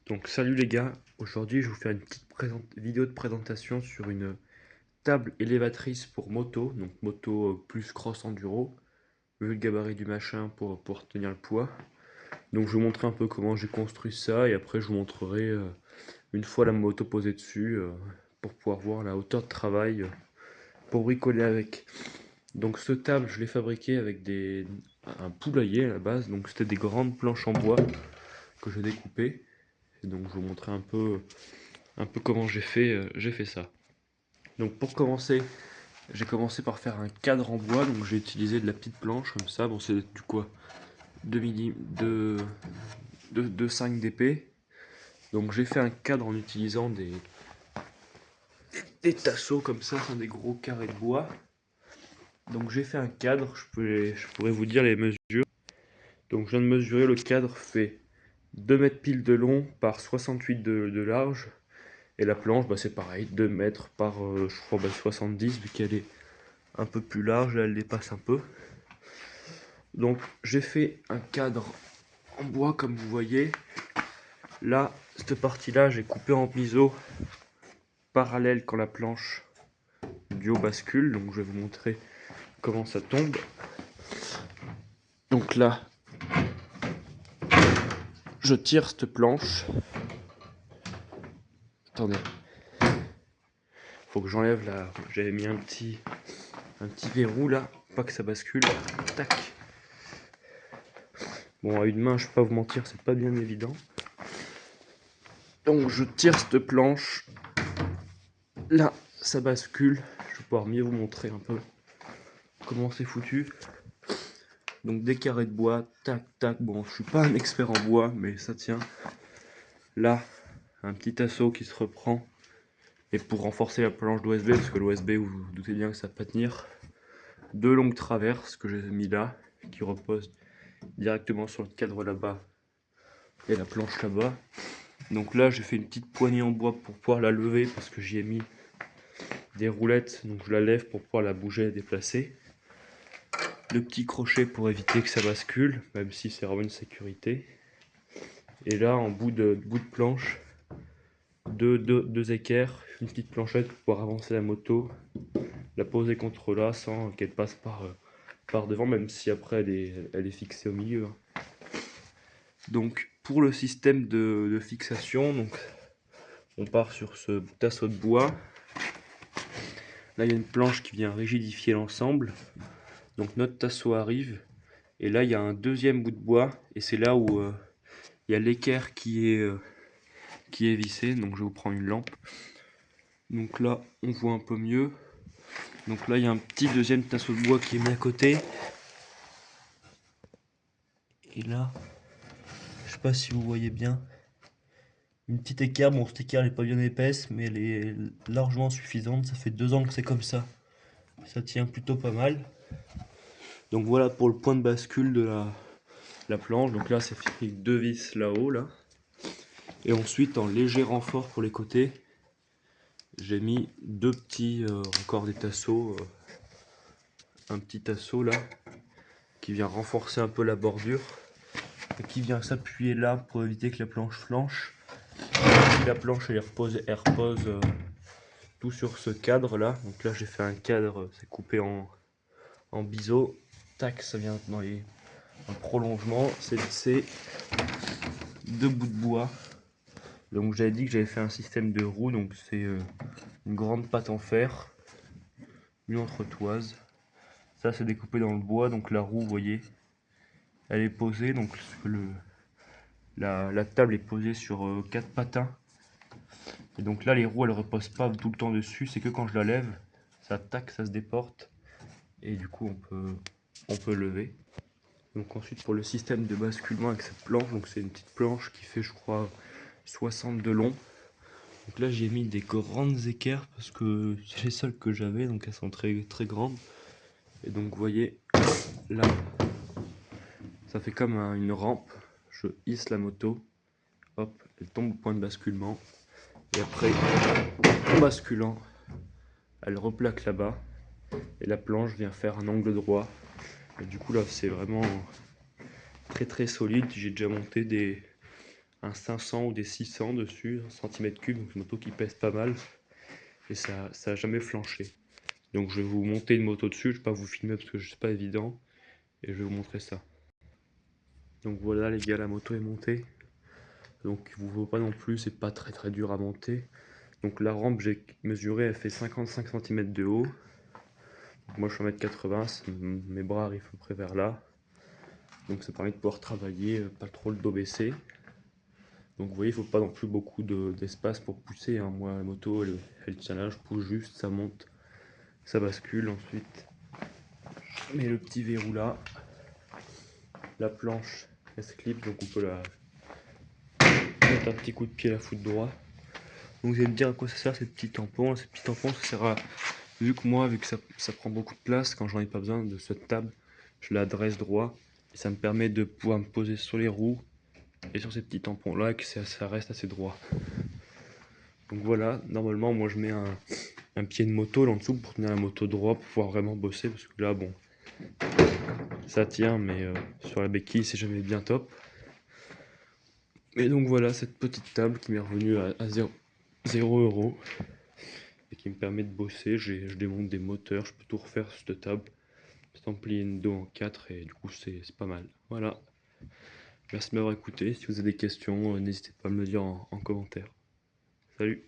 Donc salut les gars, aujourd'hui je vais vous faire une petite vidéo de présentation sur une table élévatrice pour moto, donc moto plus cross enduro, vu le gabarit du machin pour tenir le poids. Donc je vais vous montrer un peu comment j'ai construit ça et après je vous montrerai une fois la moto posée dessus pour pouvoir voir la hauteur de travail pour bricoler avec. Donc cette table je l'ai fabriquée avec un poulailler à la base, donc c'était des grandes planches en bois que j'ai découpées. Et donc je vais vous montrer un peu comment j'ai fait ça. Donc pour commencer, j'ai commencé par faire un cadre en bois. Donc j'ai utilisé de la petite planche comme ça. Bon, c'est du quoi 2 mm de 5 d'épée. Donc j'ai fait un cadre en utilisant des tasseaux comme ça, enfin, des gros carrés de bois. Donc j'ai fait un cadre, je pourrais vous dire les mesures. Donc je viens de mesurer, le cadre fait 2 mètres pile de long par 68 de large. Et la planche, bah, c'est pareil, 2 mètres par je crois 70, vu qu'elle est un peu plus large, là elle dépasse un peu. Donc j'ai fait un cadre en bois comme vous voyez. Là, cette partie-là, j'ai coupé en biseau parallèle quand la planche du haut bascule. Donc je vais vous montrer comment ça tombe. Donc là, je tire cette planche. Attendez. Faut que j'enlève la... J'avais mis un petit verrou là, pas que ça bascule. Tac. Bon, à une main, je vais pas vous mentir, c'est pas bien évident. Donc je tire cette planche. Là, ça bascule. Je vais pouvoir mieux vous montrer un peu comment c'est foutu. Donc des carrés de bois, tac, tac. Bon, je suis pas un expert en bois, mais ça tient. Là, un petit assaut qui se reprend. Et pour renforcer la planche d'OSB, parce que l'OSB, vous vous doutez bien que ça ne va pas tenir. Deux longues traverses que j'ai mis là, qui reposent directement sur le cadre là-bas et la planche là-bas. Donc là, j'ai fait une petite poignée en bois pour pouvoir la lever, parce que j'y ai mis des roulettes. Donc je la lève pour pouvoir la bouger et déplacer. Le petit crochet pour éviter que ça bascule, même si c'est vraiment une sécurité. Et là, en bout de planche, deux équerres, une petite planchette pour pouvoir avancer la moto, la poser contre là sans qu'elle passe par devant, même si après elle est fixée au milieu. Donc pour le système de fixation, donc, on part sur ce tasseau de bois. Là il y a une planche qui vient rigidifier l'ensemble. Donc notre tasseau arrive. Et là il y a un deuxième bout de bois. Et c'est là où il y a l'équerre qui est vissé. Donc je vais vous prendre une lampe. Donc là on voit un peu mieux. Donc là il y a un petit deuxième tasseau de bois qui est mis à côté. Et là, je sais pas si vous voyez bien, une petite équerre. Bon, cette équerre elle est pas bien épaisse, mais elle est largement suffisante. Ça fait 2 ans que c'est comme ça. Ça tient plutôt pas mal. Donc voilà pour le point de bascule de la planche. Donc là c'est fait 2 vis là-haut là. Et ensuite en léger renfort pour les côtés, j'ai mis deux petits encore des tasseaux. Un petit tasseau là qui vient renforcer un peu la bordure et qui vient s'appuyer là pour éviter que la planche flanche. La planche elle repose tout sur ce cadre là. Donc là j'ai fait un cadre, c'est coupé en biseau. Tac, ça vient dans un prolongement, c'est lissé. Deux bouts de bois. Donc j'avais dit que j'avais fait un système de roues, donc c'est une grande patte en fer, une entretoise. Ça c'est découpé dans le bois, donc la roue, vous voyez, elle est posée, donc la table est posée sur 4 patins. Et donc là les roues elles reposent pas tout le temps dessus, c'est que quand je la lève, ça tac, ça se déporte. Et du coup on peut lever. Donc ensuite pour le système de basculement avec cette planche, donc c'est une petite planche qui fait je crois 60 de long. Donc là j'ai mis des grandes équerres parce que c'est les seules que j'avais, donc elles sont très très grandes. Et donc vous voyez là, ça fait comme une rampe. Je hisse la moto, hop, elle tombe au point de basculement. Et après, en basculant, elle replaque là-bas. Et la planche vient faire un angle droit. Et du coup là c'est vraiment très très solide. J'ai déjà monté un 500 ou des 600 dessus, cm3, donc une moto qui pèse pas mal. Et ça a jamais flanché. Donc je vais vous monter une moto dessus, je vais pas vous filmer parce que c'est pas évident. Et je vais vous montrer ça. Donc voilà les gars, la moto est montée. Donc vous ne voyez pas non plus, c'est pas très dur à monter. Donc la rampe j'ai mesuré, elle fait 55 cm de haut. Donc moi je suis 1m80, mes bras arrivent à peu près vers là. Donc ça permet de pouvoir travailler, pas trop le dos baissé. Donc vous voyez, il faut pas non plus beaucoup d'espace pour pousser, hein. Moi la moto elle tient là, je pousse juste, ça monte, ça bascule. Ensuite je mets le petit verrou là. La planche elle se clip, donc on peut la mettre un petit coup de pied à la foutre droit. Donc vous allez me dire à quoi ça sert ces petits tampons. Ces petits tampons ça sert à, vu que ça prend beaucoup de place, quand j'en ai pas besoin de cette table, je la dresse droit et ça me permet de pouvoir me poser sur les roues et sur ces petits tampons là, et que ça reste assez droit. Donc voilà, normalement moi je mets un pied de moto là en dessous pour tenir la moto droit, pour pouvoir vraiment bosser, parce que là bon, ça tient, mais sur la béquille c'est jamais bien top. Et donc voilà, cette petite table qui m'est revenue à 0 € et qui me permet de bosser. Je démonte des moteurs, je peux tout refaire sur cette table. C'est plier une dos en 4 et du coup c'est pas mal. Voilà, merci de m'avoir écouté. Si vous avez des questions, n'hésitez pas à me le dire en commentaire. Salut!